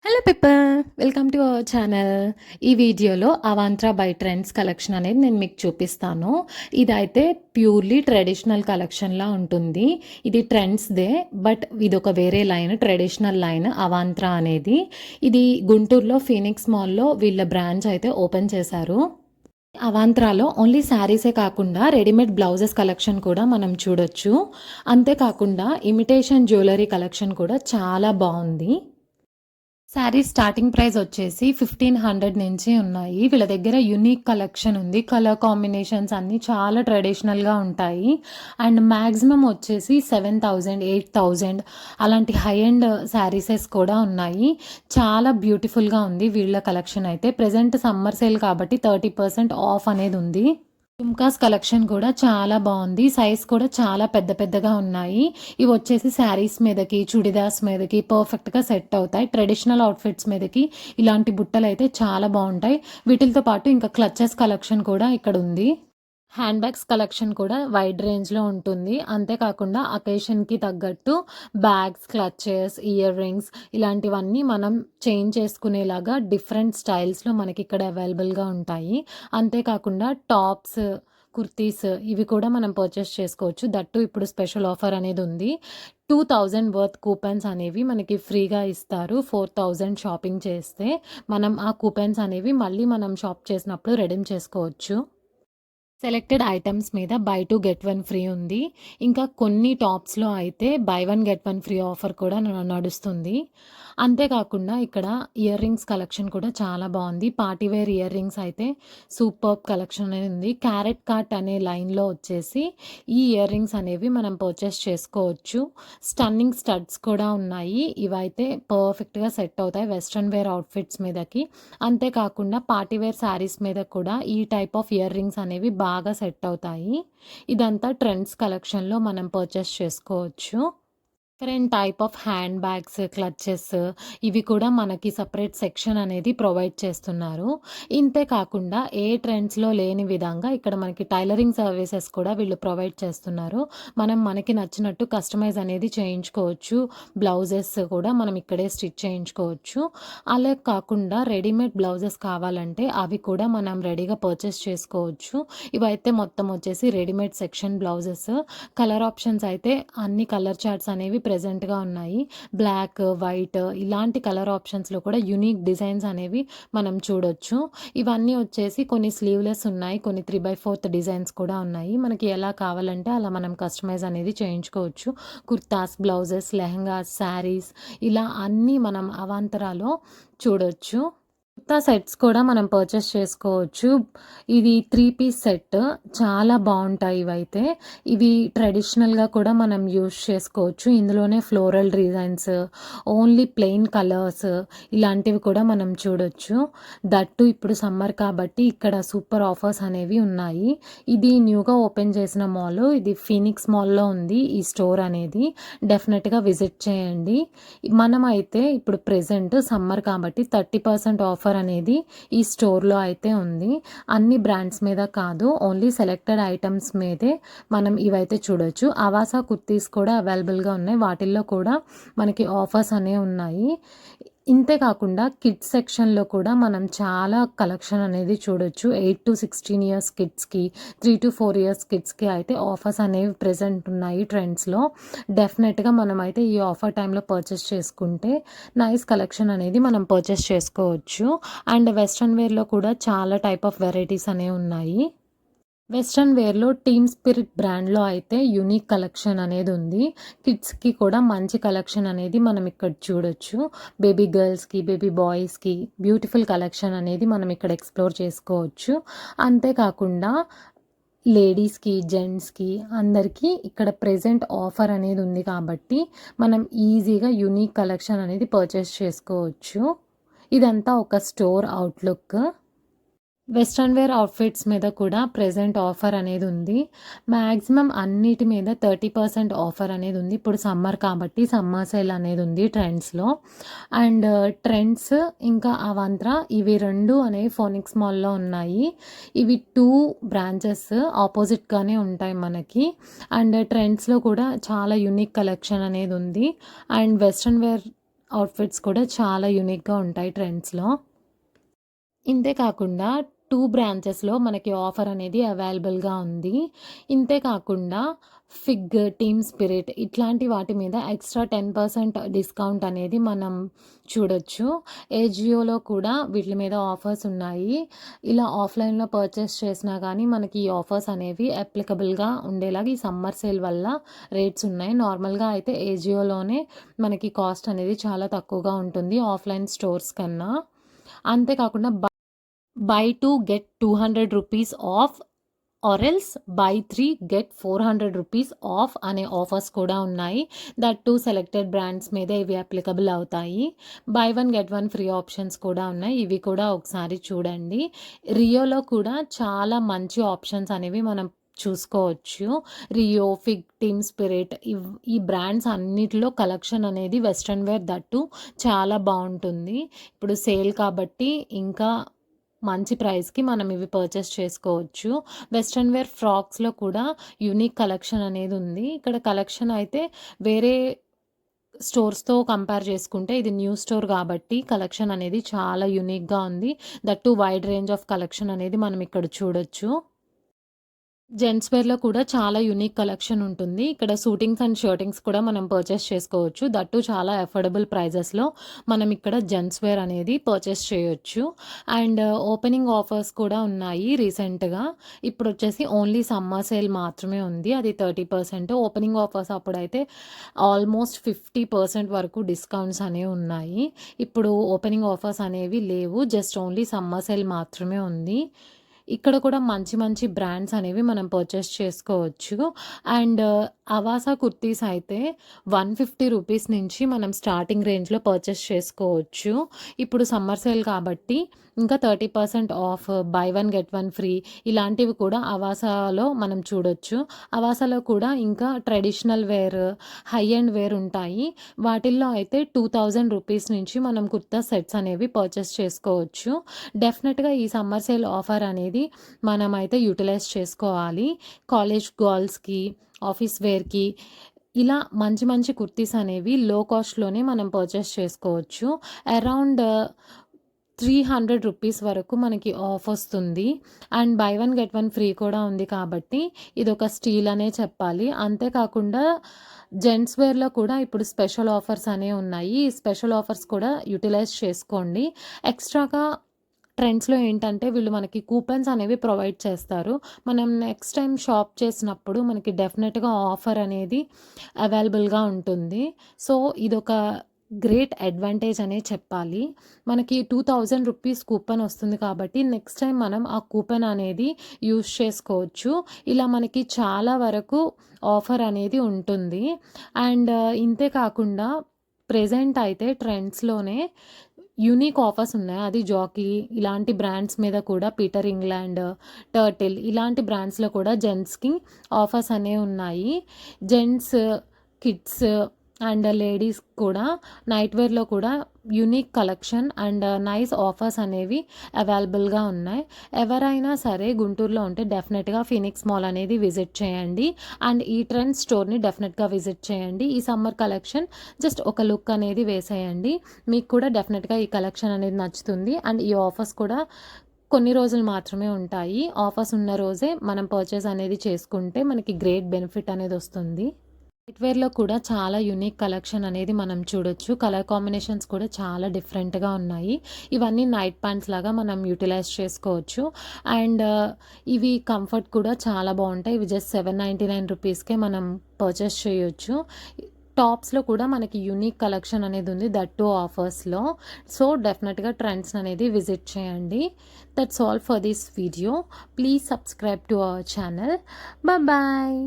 Hello people, welcome to our channel. ఈ వీడియోలో అవాంత్రా by trends collection అనేది నేను మీకు చూపిస్తాను. ఇదైతే ప్యూర్లీ ట్రెడిషనల్ కలెక్షన్లా ఉంటుంది. ఇది ట్రెండ్స్దే, బట్ ఇది ఒక వేరే లైన్, ట్రెడిషనల్ లైన్ అవాంత్రా అనేది. ఇది గుంటూరులో ఫీనిక్స్ మాల్లో వీళ్ళ బ్రాంచ్ అయితే ఓపెన్ చేశారు. అవాంత్రాలో ఓన్లీ శారీసే కాకుండా రెడీమేడ్ బ్లౌజెస్ కలెక్షన్ కూడా మనం చూడొచ్చు. అంతేకాకుండా ఇమిటేషన్ జ్యువెలరీ కలెక్షన్ కూడా చాలా బాగుంది. శారీ స్టార్టింగ్ ప్రైస్ వచ్చేసి 1500 నుంచి ఉన్నాయి. వీళ్ళ దగ్గర యునిక్ కలెక్షన్ ఉంది. కలర్ కాంబినేషన్స్ అన్నీ చాలా ట్రెడిషనల్గా ఉంటాయి. అండ్ మ్యాక్సిమం వచ్చేసి 7000, 8000 అలాంటి హై ఎండ్ శారీసెస్ కూడా ఉన్నాయి. చాలా బ్యూటిఫుల్గా ఉంది వీళ్ళ కలెక్షన్ అయితే. ప్రజెంట్ సమ్మర్ సేల్ కాబట్టి 30% ఆఫ్ అనేది ఉంది. జుమ్కాస్ కలెక్షన్ కూడా చాలా బాగుంది. సైజ్ కూడా చాలా పెద్ద పెద్దగా ఉన్నాయి. ఇవి వచ్చేసి శారీస్ మీదకి, చుడిదార్స్ మీదకి పర్ఫెక్ట్గా సెట్ అవుతాయి. ట్రెడిషనల్ అవుట్ఫిట్స్ మీదకి ఇలాంటి బుట్టలు అయితే చాలా బాగుంటాయి. వీటితో పాటు ఇంకా క్లచెస్ కలెక్షన్ కూడా ఇక్కడ ఉంది. హ్యాండ్ బ్యాగ్స్ కలెక్షన్ కూడా వైడ్ రేంజ్లో ఉంటుంది. అంతేకాకుండా అకేషన్కి తగ్గట్టు బ్యాగ్స్, క్లచెస్, ఇయర్ రింగ్స్ ఇలాంటివన్నీ మనం చేంజ్ చేసుకునేలాగా డిఫరెంట్ స్టైల్స్లో మనకి ఇక్కడ అవైలబుల్గా ఉంటాయి. అంతేకాకుండా టాప్స్, కుర్తీస్ ఇవి కూడా మనం పర్చేస్ చేసుకోవచ్చు. దట్టు ఇప్పుడు స్పెషల్ ఆఫర్ అనేది ఉంది. 2000 వర్త్ కూపన్స్ అనేవి మనకి ఫ్రీగా ఇస్తారు. 4000 షాపింగ్ చేస్తే మనం ఆ కూపన్స్ అనేవి మళ్ళీ మనం షాప్ చేసినప్పుడు రెడీమ్ చేసుకోవచ్చు. సెలెక్టెడ్ ఐటమ్స్ మీద బై 2 గెట్ 1 ఫ్రీ ఉంది. ఇంకా కొన్ని టాప్స్లో అయితే బై 1 గెట్ 1 ఫ్రీ ఆఫర్ కూడా నడుస్తుంది. అంతేకాకుండా ఇక్కడ ఇయర్ రింగ్స్ కలెక్షన్ కూడా చాలా బాగుంది. పార్టీవేర్ ఇయర్ రింగ్స్ అయితే సూపర్ కలెక్షన్ అనేది ఉంది. క్యారెట్ కార్ట్ అనే లైన్లో వచ్చేసి ఈ ఇయర్ రింగ్స్ అనేవి మనం పర్చేస్ చేసుకోవచ్చు. స్టన్నింగ్ స్టడ్స్ కూడా ఉన్నాయి. ఇవైతే పర్ఫెక్ట్గా సెట్ అవుతాయి వెస్ట్రన్ వేర్ అవుట్ఫిట్స్ మీదకి. అంతేకాకుండా పార్టీవేర్ శారీస్ మీద కూడా ఈ టైప్ ఆఫ్ ఇయర్ రింగ్స్ అనేవి బాగా సెట్ అవుతాయి. ఇదంతా ట్రెండ్స్ కలెక్షన్లో మనం పర్చేస్ చేసుకోవచ్చు. Different type of hand bags, clutches ఇవి కూడా మనకి సపరేట్ సెక్షన్ అనేది ప్రొవైడ్ చేస్తున్నారు. ఇంతే కాకుండా ఏ ట్రెండ్స్లో లేని విధంగా ఇక్కడ మనకి టైలరింగ్ సర్వీసెస్ కూడా వీళ్ళు ప్రొవైడ్ చేస్తున్నారు. మనం మనకి నచ్చినట్టు కస్టమైజ్ అనేది చేయించుకోవచ్చు. బ్లౌజెస్ కూడా మనం ఇక్కడే స్టిచ్ చేయించుకోవచ్చు. అలా కాకుండా రెడీమేడ్ బ్లౌజెస్ కావాలంటే అవి కూడా మనం రెడీగా పర్చేస్ చేసుకోవచ్చు. ఇవైతే మొత్తం వచ్చేసి readymade section blouses. Colour options అయితే అన్ని కలర్ చార్ట్స్ అనేవి ప్రెజెంట్గా ఉన్నాయి. బ్లాక్, వైట్ ఇలాంటి కలర్ ఆప్షన్స్లో కూడా యూనిక్ డిజైన్స్ అనేవి మనం చూడొచ్చు. ఇవన్నీ వచ్చేసి కొన్ని స్లీవ్లెస్ ఉన్నాయి, కొన్ని 3/4 డిజైన్స్ కూడా ఉన్నాయి. మనకి ఎలా కావాలంటే అలా మనం కస్టమైజ్ అనేది చేయించుకోవచ్చు. కుర్తాస్, బ్లౌజెస్, లెహంగాస్, శారీస్ ఇలా అన్నీ మనం అవాంతరాలో చూడొచ్చు. కుర్తా సెట్స్ కూడా మనం పర్చేస్ చేసుకోవచ్చు. ఇది 3 పీస్ సెట్ చాలా బాగుంటాయి. ఇవైతే ఇవి ట్రెడిషనల్గా కూడా మనం యూస్ చేసుకోవచ్చు. ఇందులోనే floral designs, only plain colours ఇలాంటివి కూడా మనం చూడొచ్చు. దట్టు ఇప్పుడు సమ్మర్ కాబట్టి ఇక్కడ సూపర్ ఆఫర్స్ అనేవి ఉన్నాయి. ఇది న్యూగా ఓపెన్ చేసిన మాల్. ఇది ఫీనిక్స్ మాల్లో ఉంది ఈ స్టోర్ అనేది. డెఫినెట్గా విజిట్ చేయండి. మనమైతే ఇప్పుడు ప్రెజెంట్ సమ్మర్ కాబట్టి 30% ఆఫర్ అనేది ఈ స్టోర్లో అయితే ఉంది. అన్ని బ్రాండ్స్ మీద కాదు, ఓన్లీ సెలెక్టెడ్ ఐటమ్స్ మీదే మనం ఇవైతే చూడొచ్చు. అవాసా కుర్తీస్ కూడా అవైలబుల్గా ఉన్నాయి. వాటిల్లో కూడా మనకి ఆఫర్స్ అనేవి ఉన్నాయి. ఇంతే కాకుండా కిడ్స్ సెక్షన్లో కూడా మనం చాలా కలెక్షన్ అనేది చూడొచ్చు. 8 to 16 ఇయర్స్ కిడ్స్కి, 3 to 4 ఇయర్స్ కిడ్స్కి అయితే ఆఫర్స్ అనేవి ప్రెజెంట్ ఉన్నాయి ట్రెండ్స్లో. డెఫినెట్గా మనం అయితే ఈ ఆఫర్ టైంలో పర్చేస్ చేసుకుంటే నైస్ కలెక్షన్ అనేది మనం పర్చేస్ చేసుకోవచ్చు. అండ్ వెస్ట్రన్ వేర్లో కూడా చాలా టైప్ ఆఫ్ వెరైటీస్ అనేవి ఉన్నాయి. వెస్ట్రన్ వేర్లో టీమ్ స్పిరిట్ బ్రాండ్లో అయితే యూనిక్ కలెక్షన్ అనేది ఉంది. కిడ్స్కి కూడా మంచి కలెక్షన్ అనేది మనం ఇక్కడ చూడొచ్చు. బేబీ గర్ల్స్కి, బేబీ బాయ్స్కి బ్యూటిఫుల్ కలెక్షన్ అనేది మనం ఇక్కడ ఎక్స్ప్లోర్ చేసుకోవచ్చు. అంతేకాకుండా లేడీస్కి, జెంట్స్కి అందరికీ ఇక్కడ ప్రెజెంట్ ఆఫర్ అనేది ఉంది కాబట్టి మనం ఈజీగా యూనిక్ కలెక్షన్ అనేది పర్చేస్ చేసుకోవచ్చు. ఇదంతా ఒక store outlook. Western wear outfits మీద కూడా ప్రెజెంట్ ఆఫర్ అనేది ఉంది. మ్యాక్సిమం అన్నిటి మీద 30% ఆఫర్ అనేది ఉంది. ఇప్పుడు సమ్మర్ కాబట్టి సమ్మర్ సేల్ అనేది ఉంది ట్రెండ్స్లో. అండ్ ట్రెండ్స్ ఇంకా అవాంత్రా ఇవి 2 అనేవి ఫోనిక్స్ మాల్లో ఉన్నాయి. ఇవి 2 బ్రాంచెస్ ఆపోజిట్గానే ఉంటాయి మనకి. అండ్ ట్రెండ్స్లో కూడా చాలా యూనిక్ కలెక్షన్ అనేది ఉంది. అండ్ వెస్ట్రన్ వేర్ అవుట్‌ఫిట్స్ కూడా చాలా యూనిక్‌గా ఉంటాయి ట్రెండ్స్‌లో. ఇంతే కాకుండా 2 బ్రాంచెస్‌లో మనకి ఆఫర్ అనేది అవైలబుల్‌గా ఉంది. ఇంతే కాకుండా ఫిగ్, టీమ్ స్పిరిట్ ఇట్లాంటి వాటి మీద ఎక్స్‌ట్రా 10% డిస్కౌంట్ అనేది మనం చూడొచ్చు. ఏజియోలో కూడా వీటి మీద ఆఫర్స్ ఉన్నాయి. ఇలా ఆఫ్‌లైన్‌లో పర్చేస్ చేసినా గానీ మనకి ఈ ఆఫర్స్ అనేవి అప్లికబుల్‌గా ఉండేలాగా ఈ సమ్మర్ సేల్ వల్ల రేట్స్ ఉన్నాయి. నార్మల్‌గా అయితే ఏజియోలోనే మనకి కాస్ట్ అనేది చాలా తక్కువగా ఉంటుంది ఆఫ్‌లైన్ స్టోర్స్ కన్నా. అంతే కాకుండా by 2 get 200 rupees of or else by 3 get 400 rupees of అనే ఆఫర్స్ కూడా ఉన్నాయి. దట్ టూ సెలెక్టెడ్ బ్రాండ్స్ మీద ఇవి అప్లికబుల్ అవుతాయి. బై 1 గెట్ 1 ఫ్రీ ఆప్షన్స్ కూడా ఉన్నాయి. ఇవి కూడా ఒకసారి చూడండి. రియోలో కూడా చాలా మంచి ఆప్షన్స్ అనేవి మనం చూసుకోవచ్చు. రియో, ఫిగ్, టీమ్ స్పిరిట్ ఈ బ్రాండ్స్ అన్నిటిలో కలెక్షన్ అనేది వెస్ట్రన్ వేర్ దట్టు చాలా బావుంటుంది. ఇప్పుడు సేల్ కాబట్టి ఇంకా మంచి ప్రైస్‌కి మనం ఇవి పర్చేస్ చేసుకోవచ్చు. వెస్ట్రన్ వేర్ ఫ్రాక్స్‌లో కూడా యూనిక్ కలెక్షన్ అనేది ఉంది. ఇక్కడ కలెక్షన్ అయితే వేరే స్టోర్స్‌తో కంపేర్ చేసుకుంటే ఇది న్యూ స్టోర్ కాబట్టి కలెక్షన్ అనేది చాలా యూనిక్‌గా ఉంది. That two wide range of collection అనేది మనం ఇక్కడ చూడొచ్చు. జెంట్స్ వేర్‌లో కూడా చాలా యూనిక్ కలెక్షన్ ఉంటుంది. ఇక్కడ సూటింగ్స్ అండ్ షర్టింగ్స్ కూడా మనం పర్చేస్ చేసుకోవచ్చు. దట్ టూ చాలా అఫోర్డబుల్ ప్రైజెస్‌లో మనం ఇక్కడ జెంట్స్ వేర్ అనేది పర్చేస్ చేయొచ్చు. అండ్ ఓపెనింగ్ ఆఫర్స్ కూడా ఉన్నాయి రీసెంట్‌గా. ఇప్పుడొచ్చేసి ఓన్లీ సమ్మర్ సేల్ మాత్రమే ఉంది. అది 30%. ఓపెనింగ్ ఆఫర్స్ అప్పుడైతే ఆల్మోస్ట్ 50% వరకు డిస్కౌంట్స్ అనేవి ఉన్నాయి. ఇప్పుడు ఓపెనింగ్ ఆఫర్స్ అనేవి లేవు. జస్ట్ ఓన్లీ సమ్మర్ సేల్ మాత్రమే ఉంది. ఇక్కడ కూడా మంచి మంచి బ్రాండ్స్ అనేవి మనం పర్చేస్ చేసుకోవచ్చు. అండ్ అవాసా కుర్తీస్ అయితే 150 రూపీస్ నుంచి మనం స్టార్టింగ్ రేంజ్‌లో పర్చేస్ చేసుకోవచ్చు. ఇప్పుడు సమ్మర్ సేల్ కాబట్టి ఇంకా 30% ఆఫ్, బై 1 గెట్ 1 ఫ్రీ ఇలాంటివి కూడా అవాసాలో మనం చూడొచ్చు. అవాసాలో కూడా ఇంకా traditional wear, high end wear ఉంటాయి. వాటిల్లో అయితే 2000 రూపీస్ నుంచి మనం కుర్తా సెట్స్ అనేవి పర్చేస్ చేసుకోవచ్చు. డెఫినెట్‌గా ఈ సమ్మర్ సేల్ ఆఫర్ అనేది మనమైతే యుటిలైజ్ చేసుకోవాలి. కాలేజ్ గర్ల్స్‌కి, ఆఫీస్ వేర్‌కి ఇలా మంచి మంచి కుర్తీస్ అనేవి లో కాస్ట్‌లోనే మనం పర్చేస్ చేసుకోవచ్చు. అరౌండ్ 300 రూపీస్ వరకు మనకి ఆఫ్ వస్తుంది. అండ్ బై 1 గెట్ 1 ఫ్రీ కూడా ఉంది కాబట్టి ఇదొక స్టీల్ అనే చెప్పాలి. అంతేకాకుండా జెంట్స్ వేర్‌లో కూడా ఇప్పుడు స్పెషల్ ఆఫర్స్ అనేవి ఉన్నాయి. ఈ స్పెషల్ ఆఫర్స్ కూడా యుటిలైజ్ చేసుకోండి. ఎక్స్‌ట్రాగా ట్రెండ్స్‌లో ఏంటంటే వీళ్ళు మనకి కూపన్స్ అనేవి ప్రొవైడ్ చేస్తారు. మనం నెక్స్ట్ టైమ్ షాప్ చేసినప్పుడు మనకి డెఫినెట్‌గా ఆఫర్ అనేది అవైలబుల్‌గా ఉంటుంది. సో, ఇదొక గ్రేట్ అడ్వాంటేజ్ అనే చెప్పాలి. మనకి 2000 రూపీస్ కూపన్ వస్తుంది కాబట్టి నెక్స్ట్ టైమ్ మనం ఆ కూపన్ అనేది యూజ్ చేసుకోవచ్చు. ఇలా మనకి చాలా వరకు ఆఫర్ అనేది ఉంటుంది. అండ్ ఇంతే కాకుండా ప్రెజెంట్ అయితే ట్రెండ్స్‌లోనే యూనిక్ ఆఫర్స్ ఉన్నాయి. అది జాకీ ఇలాంటి బ్రాండ్స్ మీద కూడా పీటర్ ఇంగ్లాండ్, టర్టిల్ ఇలాంటి బ్రాండ్స్‌లో కూడా జెంట్స్‌కి ఆఫర్స్ అనేవి ఉన్నాయి. జెంట్స్, కిడ్స్ అండ్ లేడీస్ కూడా నైట్ వేర్‌లో కూడా unique collection and nice offers అనేవి అవైలబుల్‌గా ఉన్నాయి. ఎవరైనా సరే గుంటూరులో ఉంటే డెఫినెట్‌గా ఫీనిక్స్ మాల్ అనేది విజిట్ చేయండి. అండ్ ఈ ట్రెండ్స్ స్టోర్‌ని డెఫినెట్‌గా విజిట్ చేయండి. ఈ సమ్మర్ కలెక్షన్ జస్ట్ ఒక లుక్ అనేది వేసేయండి. మీకు కూడా డెఫినెట్‌గా ఈ కలెక్షన్ అనేది నచ్చుతుంది. అండ్ ఈ ఆఫర్స్ కూడా కొన్ని రోజులు మాత్రమే ఉంటాయి. ఆఫర్స్ ఉన్న రోజే మనం పర్చేస్ అనేది చేసుకుంటే మనకి గ్రేట్ బెనిఫిట్ అనేది వస్తుంది. నైట్ వేర్‌లో కూడా చాలా యూనిక్ కలెక్షన్ అనేది మనం చూడొచ్చు. కలర్ కాంబినేషన్స్ కూడా చాలా డిఫరెంట్‌గా ఉన్నాయి. ఇవన్నీ నైట్ ప్యాంట్స్ లాగా మనం యుటిలైజ్ చేసుకోవచ్చు. అండ్ ఇవి కంఫర్ట్ కూడా చాలా బావుంటాయి. ఇవి జస్ట్ 799 రూపీస్‌కే మనం పర్చేస్ చేయొచ్చు. టాప్స్‌లో కూడా మనకి యూనిక్ కలెక్షన్ అనేది ఉంది. దట్ టూ ఆఫర్స్‌లో. సో, డెఫినెట్‌గా ట్రెండ్స్ అనేది విజిట్ చేయండి. That's all for this video. Please subscribe to our channel. Bye.